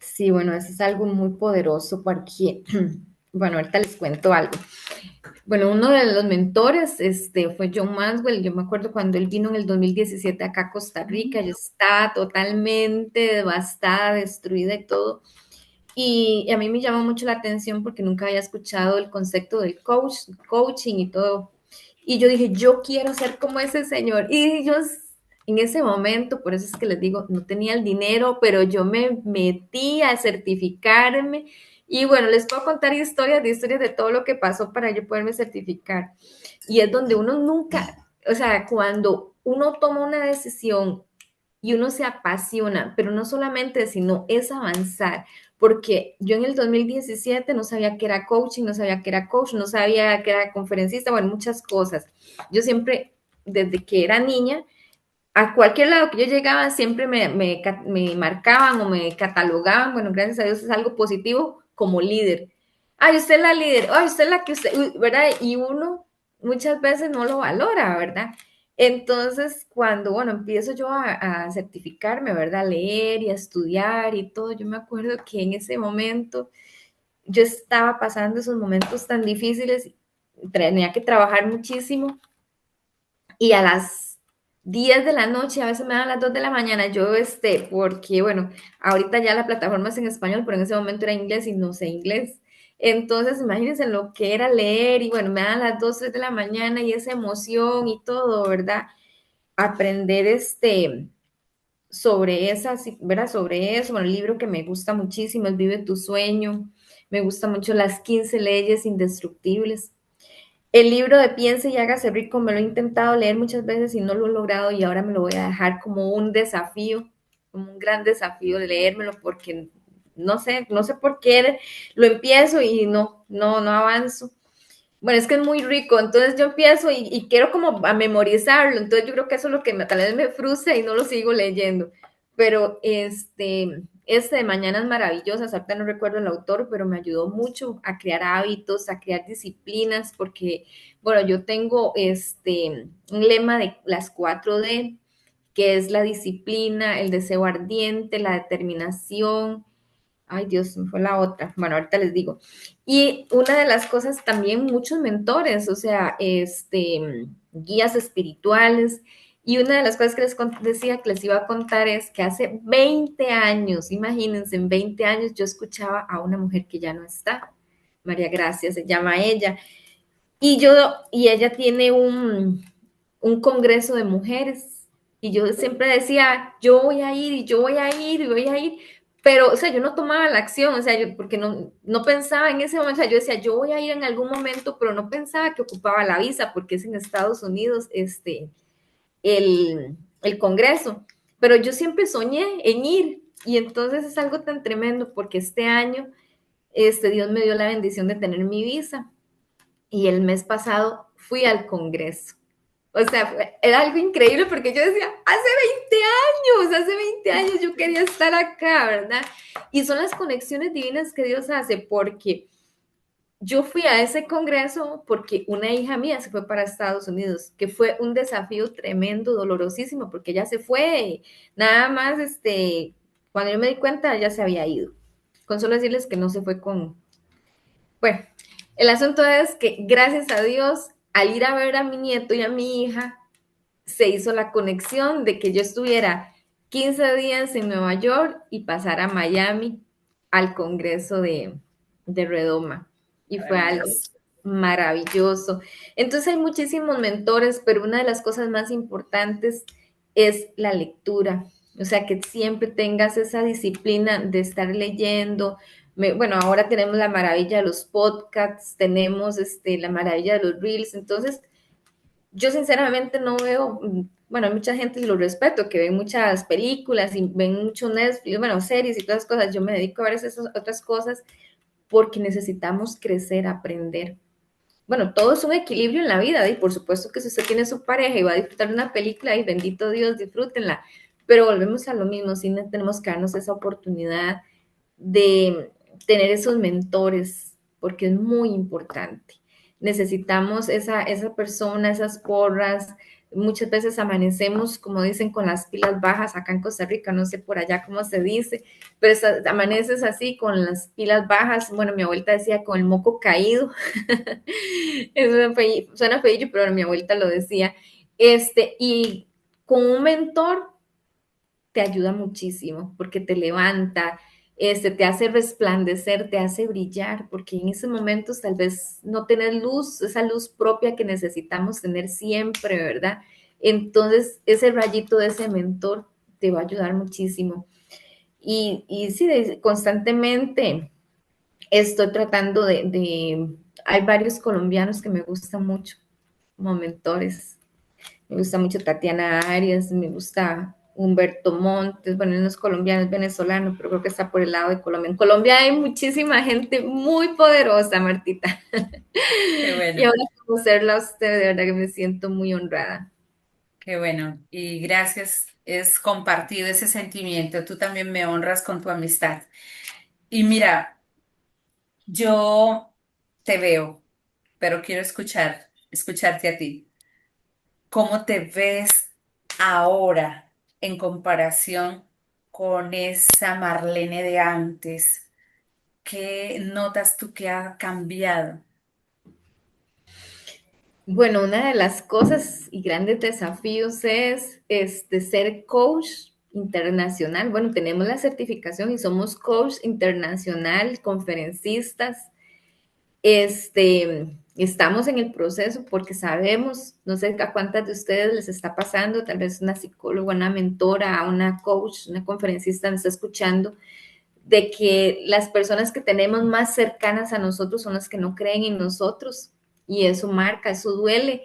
Sí, bueno, eso es algo muy poderoso porque, bueno, ahorita les cuento algo. Bueno, uno de los mentores fue John Maxwell. Yo me acuerdo cuando él vino en el 2017 acá a Costa Rica, yo estaba totalmente devastada, destruida y todo. Y a mí me llamó mucho la atención porque nunca había escuchado el concepto del coaching y todo. Y yo dije, yo quiero ser como ese señor. Y yo en ese momento, por eso es que les digo, no tenía el dinero, pero yo me metí a certificarme. Y bueno, les puedo contar historias de todo lo que pasó para yo poderme certificar. Y es donde uno nunca, o sea, cuando uno toma una decisión y uno se apasiona, pero no solamente, sino es avanzar, porque yo en el 2017 no sabía que era coaching, no sabía que era coach, no sabía que era conferencista, bueno, muchas cosas. Yo siempre, desde que era niña, a cualquier lado que yo llegaba, siempre me marcaban o me catalogaban, bueno, gracias a Dios es algo positivo, como líder. Ay, usted es la líder, ay, usted es la que usted, ¿verdad? Y uno muchas veces no lo valora, ¿verdad? Entonces, cuando, bueno, empiezo yo a certificarme, ¿verdad? A leer y a estudiar y todo, yo me acuerdo que en ese momento yo estaba pasando esos momentos tan difíciles, tenía que trabajar muchísimo y a las 10 de la noche, a veces me dan las 2 de la mañana, yo, porque, bueno, ahorita ya la plataforma es en español, pero en ese momento era inglés y no sé inglés. Entonces, imagínense lo que era leer y bueno, me dan las 2 3 de la mañana y esa emoción y todo, ¿verdad? Aprender sobre esas, ¿verdad? Sobre eso, bueno, el libro que me gusta muchísimo es Vive tu sueño, me gusta mucho las 15 leyes indestructibles. El libro de Piense y hágase rico me lo he intentado leer muchas veces y no lo he logrado y ahora me lo voy a dejar como un desafío, como un gran desafío de leérmelo porque no sé por qué lo empiezo y no avanzo. Bueno, es que es muy rico, entonces yo empiezo y quiero como a memorizarlo, entonces yo creo que eso es lo que tal vez me frustra y no lo sigo leyendo. Pero de Mañanas Maravillosas, ahorita no recuerdo el autor, pero me ayudó mucho a crear hábitos, a crear disciplinas, porque, bueno, yo tengo un lema de las 4D, que es la disciplina, el deseo ardiente, la determinación, ay Dios, me fue la otra. Bueno, ahorita les digo. Y una de las cosas también, muchos mentores, o sea, guías espirituales. Y una de las cosas que decía que les iba a contar es que hace 20 años, imagínense, en 20 años yo escuchaba a una mujer que ya no está, María Gracia se llama ella, y ella tiene un congreso de mujeres. Y yo siempre decía, yo voy a ir, y yo voy a ir, y voy a ir. Pero, o sea, yo no tomaba la acción, o sea, yo, porque no pensaba en ese momento, o sea, yo decía, yo voy a ir en algún momento, pero no pensaba que ocupaba la visa, porque es en Estados Unidos, el congreso. Pero yo siempre soñé en ir, y entonces es algo tan tremendo, porque este año, Dios me dio la bendición de tener mi visa y el mes pasado fui al Congreso. O sea, era algo increíble porque yo decía, hace 20 años yo quería estar acá, ¿verdad? Y son las conexiones divinas que Dios hace porque yo fui a ese congreso porque una hija mía se fue para Estados Unidos, que fue un desafío tremendo, dolorosísimo, porque ella se fue, nada más, cuando yo me di cuenta, ya se había ido. Con solo decirles que no se fue con, bueno, el asunto es que gracias a Dios, al ir a ver a mi nieto y a mi hija, se hizo la conexión de que yo estuviera 15 días en Nueva York y pasara a Miami al Congreso de Redoma. Y fue algo Maravilloso. maravilloso. Entonces hay muchísimos mentores, pero una de las cosas más importantes es la lectura. O sea, que siempre tengas esa disciplina de estar leyendo. Bueno, ahora tenemos la maravilla de los podcasts, tenemos la maravilla de los reels. Entonces, yo sinceramente no veo, bueno, hay mucha gente y lo respeto, que ven muchas películas y ven mucho Netflix, bueno, series y todas esas cosas. Yo me dedico a ver esas otras cosas porque necesitamos crecer, aprender. Bueno, todo es un equilibrio en la vida, y por supuesto que si usted tiene su pareja y va a disfrutar de una película, y bendito Dios, disfrútenla. Pero volvemos a lo mismo, sí tenemos que darnos esa oportunidad de tener esos mentores, porque es muy importante. Necesitamos esa persona, esas porras. Muchas veces amanecemos, como dicen, con las pilas bajas acá en Costa Rica, no sé por allá cómo se dice, pero amaneces así con las pilas bajas. Bueno, mi abuelita decía con el moco caído. Suena feillo, pero mi abuelita lo decía. Y con un mentor te ayuda muchísimo porque te levanta, te hace resplandecer, te hace brillar, porque en esos momentos tal vez no tenés luz, esa luz propia que necesitamos tener siempre, ¿verdad? Entonces, ese rayito de ese mentor te va a ayudar muchísimo. Y sí, constantemente estoy tratando hay varios colombianos que me gustan mucho como mentores. Me gusta mucho Tatiana Arias, me gusta Humberto Montes, bueno, él no es colombiano, es venezolano, pero creo que está por el lado de Colombia. En Colombia hay muchísima gente muy poderosa, Martita. Qué Y bueno, ahora conocerla a usted, de verdad que me siento muy honrada. qué bueno. Y gracias, es compartido ese sentimiento. Tú también me honras con tu amistad. Y mira, yo te veo, pero quiero escucharte a ti. ¿Cómo te ves ahora en comparación con esa Marlene de antes? ¿Qué notas tú que ha cambiado? Bueno, una de las cosas y grandes desafíos es ser coach internacional. Bueno, tenemos la certificación y somos coach internacional, conferencistas. Estamos en el proceso porque sabemos, no sé a cuántas de ustedes les está pasando, tal vez una psicóloga, una mentora, una coach, una conferencista nos está escuchando, de que las personas que tenemos más cercanas a nosotros son las que no creen en nosotros y eso marca, eso duele,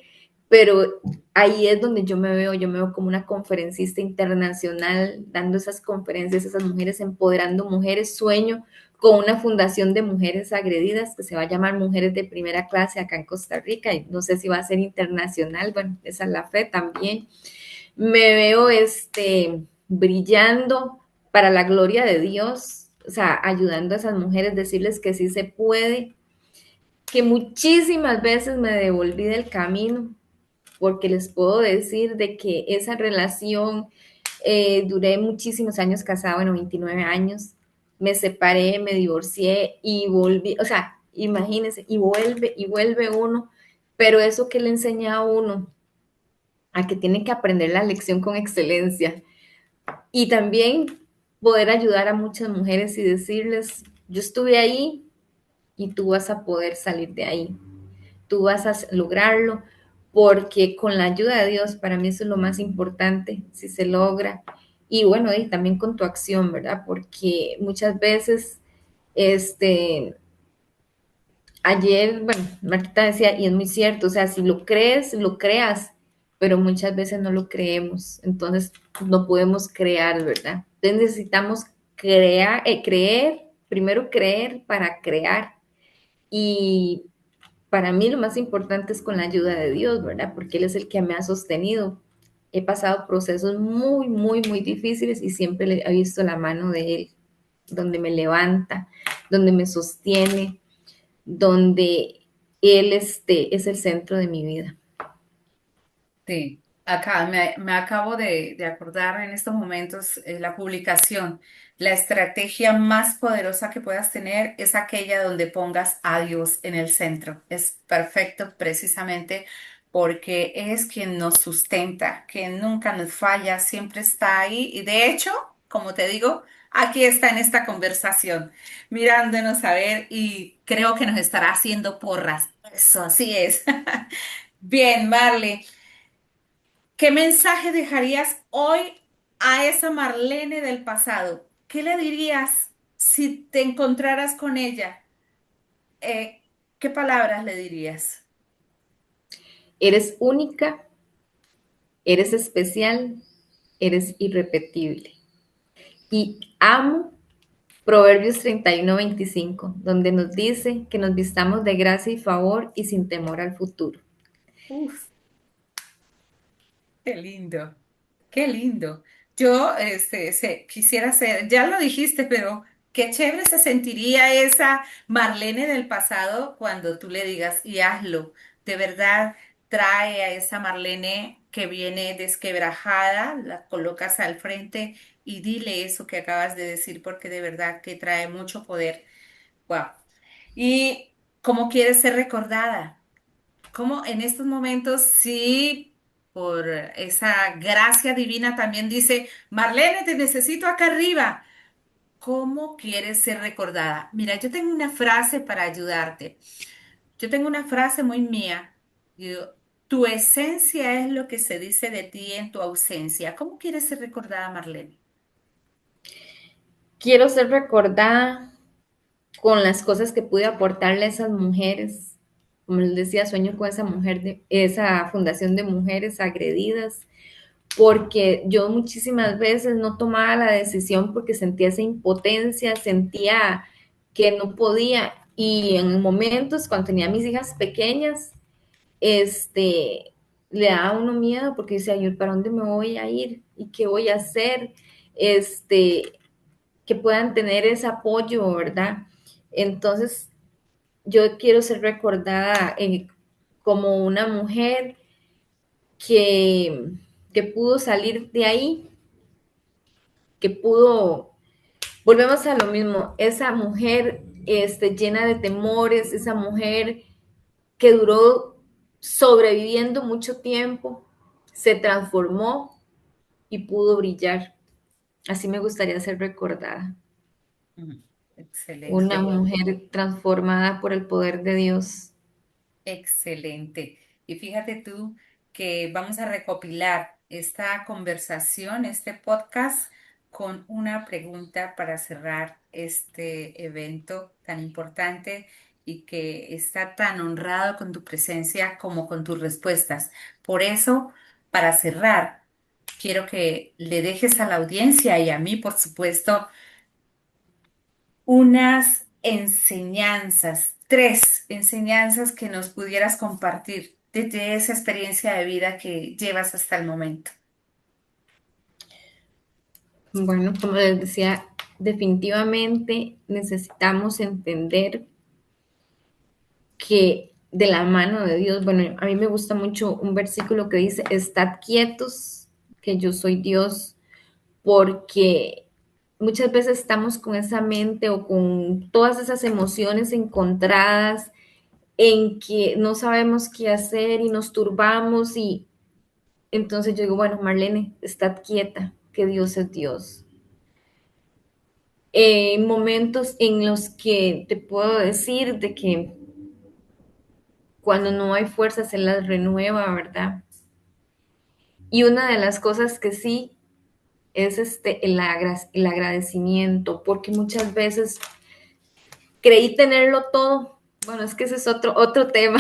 pero ahí es donde yo me veo como una conferencista internacional, dando esas conferencias a esas mujeres, empoderando mujeres, sueño con una fundación de mujeres agredidas que se va a llamar Mujeres de Primera Clase acá en Costa Rica y no sé si va a ser internacional, bueno, esa es la fe también. Me veo brillando para la gloria de Dios, o sea, ayudando a esas mujeres, decirles que sí se puede, que muchísimas veces me devolví del camino, porque les puedo decir de que esa relación, duré muchísimos años casada, bueno, 29 años, me separé, me divorcié y volví, o sea, imagínense, y vuelve uno, pero eso que le enseña a uno, a que tiene que aprender la lección con excelencia y también poder ayudar a muchas mujeres y decirles, yo estuve ahí y tú vas a poder salir de ahí, tú vas a lograrlo, porque con la ayuda de Dios, para mí eso es lo más importante, si se logra. Y bueno, y también con tu acción, ¿verdad? Porque muchas veces, este, ayer, bueno, Marta decía, y es muy cierto, o sea, si lo crees, lo creas, pero muchas veces no lo creemos, entonces no podemos crear, ¿verdad? Entonces necesitamos creer, primero creer para crear. Y para mí lo más importante es con la ayuda de Dios, ¿verdad? Porque Él es el que me ha sostenido. He pasado procesos muy, muy, muy difíciles y siempre he visto la mano de Él, donde me levanta, donde me sostiene, donde Él es el centro de mi vida. Sí, acá me acabo de acordar en estos momentos la publicación. La estrategia más poderosa que puedas tener es aquella donde pongas a Dios en el centro. Es perfecto precisamente porque es quien nos sustenta, quien nunca nos falla, siempre está ahí. Y de hecho, como te digo, aquí está en esta conversación, mirándonos a ver y creo que nos estará haciendo porras. Eso, así es. Bien, Marley. ¿Qué mensaje dejarías hoy a esa Marlene del pasado? ¿Qué le dirías si te encontraras con ella? ¿Qué palabras le dirías? Eres única, eres especial, eres irrepetible. Y amo Proverbios 31:25, donde nos dice que nos vistamos de gracia y favor y sin temor al futuro. Uf, qué lindo, qué lindo. Yo quisiera ser, ya lo dijiste, pero qué chévere se sentiría esa Marlene del pasado cuando tú le digas y hazlo. De verdad, trae a esa Marlene que viene desquebrajada, la colocas al frente y dile eso que acabas de decir porque de verdad que trae mucho poder. Wow. ¿Y cómo quieres ser recordada? Como en estos momentos, sí, por esa gracia divina también dice, Marlene, te necesito acá arriba. ¿Cómo quieres ser recordada? Mira, yo tengo una frase para ayudarte. Yo tengo una frase muy mía. Digo, tu esencia es lo que se dice de ti en tu ausencia. ¿Cómo quieres ser recordada, Marlene? Quiero ser recordada con las cosas que pude aportarle a esas mujeres. Como les decía, sueño con esa mujer, esa fundación de mujeres agredidas, porque yo muchísimas veces no tomaba la decisión porque sentía esa impotencia, sentía que no podía. Y en momentos, cuando tenía a mis hijas pequeñas, le daba a uno miedo porque decía, yo, ¿para dónde me voy a ir? ¿Y qué voy a hacer? Este, que puedan tener ese apoyo, ¿verdad? Entonces, yo quiero ser recordada como una mujer que, que pudo salir de ahí, que pudo, volvemos a lo mismo, esa mujer llena de temores, esa mujer que duró sobreviviendo mucho tiempo, se transformó y pudo brillar. Así me gustaría ser recordada. Mm, Una excelente. mujer transformada por el poder de Dios. Excelente. Y fíjate tú que vamos a recopilar esta conversación, este podcast, con una pregunta para cerrar este evento tan importante y que está tan honrado con tu presencia como con tus respuestas. Por eso, para cerrar, quiero que le dejes a la audiencia y a mí, por supuesto, unas enseñanzas, tres enseñanzas que nos pudieras compartir desde esa experiencia de vida que llevas hasta el momento. Bueno, como les decía, definitivamente necesitamos entender que de la mano de Dios, bueno, a mí me gusta mucho un versículo que dice, estad quietos, que yo soy Dios, porque muchas veces estamos con esa mente o con todas esas emociones encontradas en que no sabemos qué hacer y nos turbamos y entonces yo digo, bueno, Marlene, estad quieta, que Dios es Dios. Momentos en los que te puedo decir de que cuando no hay fuerza se las renueva, ¿verdad? Y una de las cosas que sí es el agradecimiento, porque muchas veces creí tenerlo todo. Bueno, es que ese es otro tema.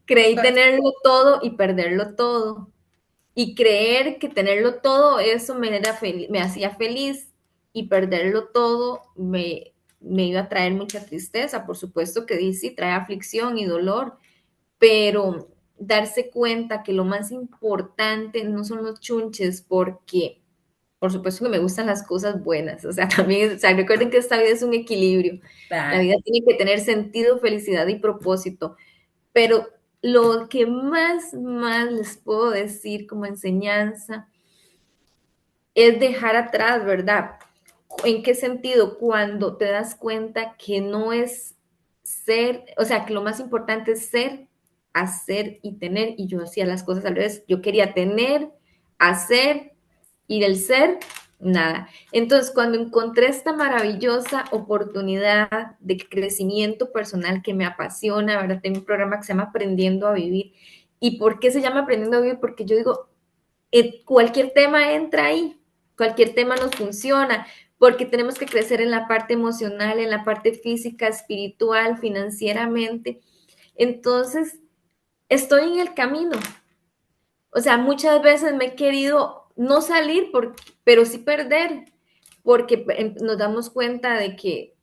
Creí tenerlo todo y perderlo todo. Y creer que tenerlo todo, eso me hacía feliz y perderlo todo me iba a traer mucha tristeza. Por supuesto que sí, trae aflicción y dolor, pero darse cuenta que lo más importante no son los chunches, porque por supuesto que me gustan las cosas buenas, o sea, también, o sea, recuerden que esta vida es un equilibrio, la Ah, vida tiene que tener sentido, felicidad y propósito, pero lo que más les puedo decir como enseñanza es dejar atrás, ¿verdad? ¿En qué sentido? Cuando te das cuenta que no es ser, o sea, que lo más importante es ser, hacer y tener, y yo hacía las cosas al revés, yo quería tener, hacer y del ser, nada. Entonces, cuando encontré esta maravillosa oportunidad de crecimiento personal que me apasiona, ¿verdad? Tengo un programa que se llama Aprendiendo a Vivir. ¿Y por qué se llama Aprendiendo a Vivir? Porque yo digo, cualquier tema entra ahí, cualquier tema nos funciona, porque tenemos que crecer en la parte emocional, en la parte física, espiritual, financieramente. Entonces, estoy en el camino. O sea, muchas veces me he querido no salir, pero sí perder, porque nos damos cuenta de que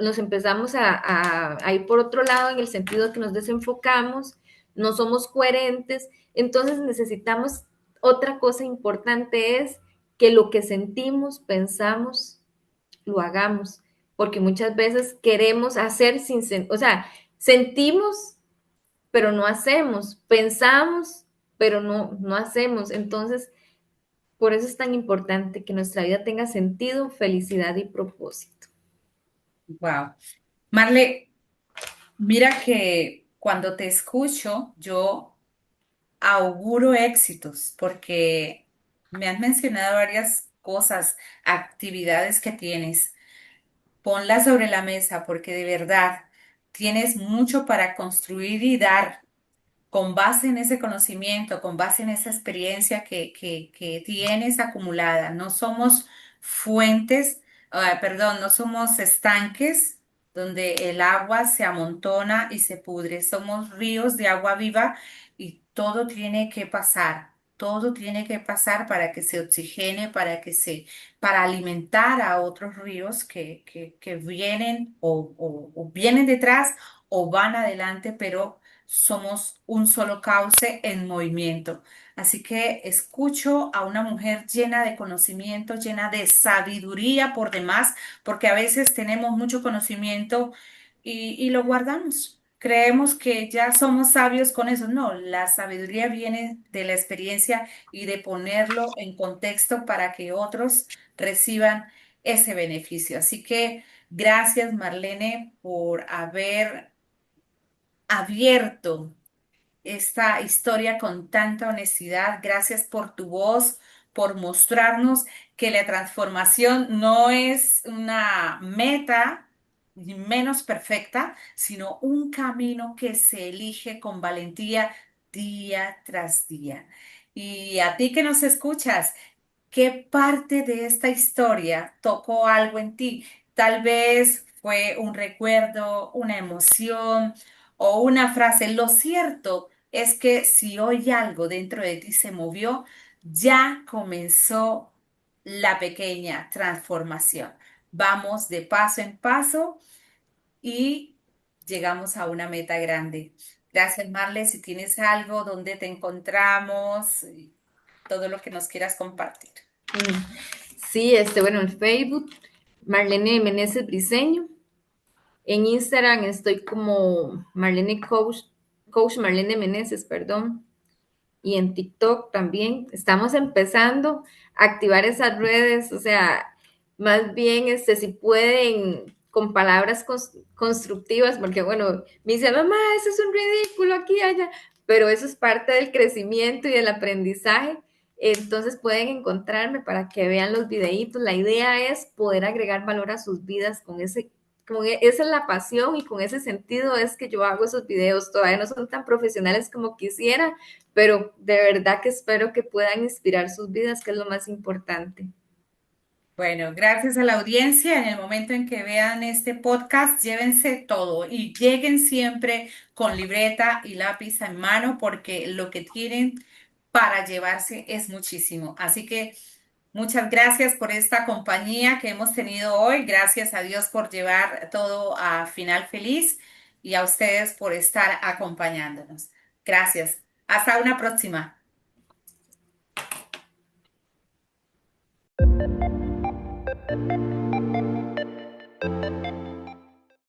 nos empezamos a ir por otro lado en el sentido de que nos desenfocamos, no somos coherentes, entonces necesitamos, otra cosa importante es que lo que sentimos, pensamos, lo hagamos, porque muchas veces queremos hacer o sea, sentimos pero no hacemos, pensamos, pero no hacemos. Entonces, por eso es tan importante que nuestra vida tenga sentido, felicidad y propósito. wow. Marle, mira que cuando te escucho, yo auguro éxitos porque me has mencionado varias cosas, actividades que tienes. Ponlas sobre la mesa porque de verdad tienes mucho para construir y dar con base en ese conocimiento, con base en esa experiencia que tienes acumulada. No somos fuentes, perdón, no somos estanques donde el agua se amontona y se pudre. Somos ríos de agua viva y todo tiene que pasar. todo tiene que pasar para que se oxigene, para alimentar a otros ríos que vienen o vienen detrás o van adelante, pero somos un solo cauce en movimiento. Así que escucho a una mujer llena de conocimiento, llena de sabiduría por demás, porque a veces tenemos mucho conocimiento y lo guardamos. Creemos que ya somos sabios con eso. No, la sabiduría viene de la experiencia y de ponerlo en contexto para que otros reciban ese beneficio. Así que gracias, Marlene, por haber abierto esta historia con tanta honestidad. Gracias por tu voz, por mostrarnos que la transformación no es una meta ni menos perfecta, sino un camino que se elige con valentía día tras día. Y a ti que nos escuchas, ¿qué parte de esta historia tocó algo en ti? Tal vez fue un recuerdo, una emoción o una frase. Lo cierto es que si hoy algo dentro de ti se movió, ya comenzó la pequeña transformación. Vamos de paso en paso y llegamos a una meta grande. Gracias, Marle. Si tienes algo donde te encontramos, todo lo que nos quieras compartir. Mm. Sí, bueno, en Facebook, Marlene Meneses Briseño. En Instagram estoy como Marlene Coach Marlene Meneses, perdón. Y en TikTok también. Estamos empezando a activar esas redes, o sea, más bien, si pueden, con palabras constructivas, porque bueno, me dice, mamá, eso es un ridículo aquí y allá, pero eso es parte del crecimiento y del aprendizaje. Entonces pueden encontrarme para que vean los videitos. La idea es poder agregar valor a sus vidas con esa es la pasión y con ese sentido es que yo hago esos videos. Todavía no son tan profesionales como quisiera, pero de verdad que espero que puedan inspirar sus vidas, que es lo más importante. Bueno, gracias a la audiencia. En el momento en que vean este podcast, llévense todo y lleguen siempre con libreta y lápiz en mano porque lo que tienen para llevarse es muchísimo. Así que muchas gracias por esta compañía que hemos tenido hoy. Gracias a Dios por llevar todo a final feliz y a ustedes por estar acompañándonos. Gracias. Hasta una próxima.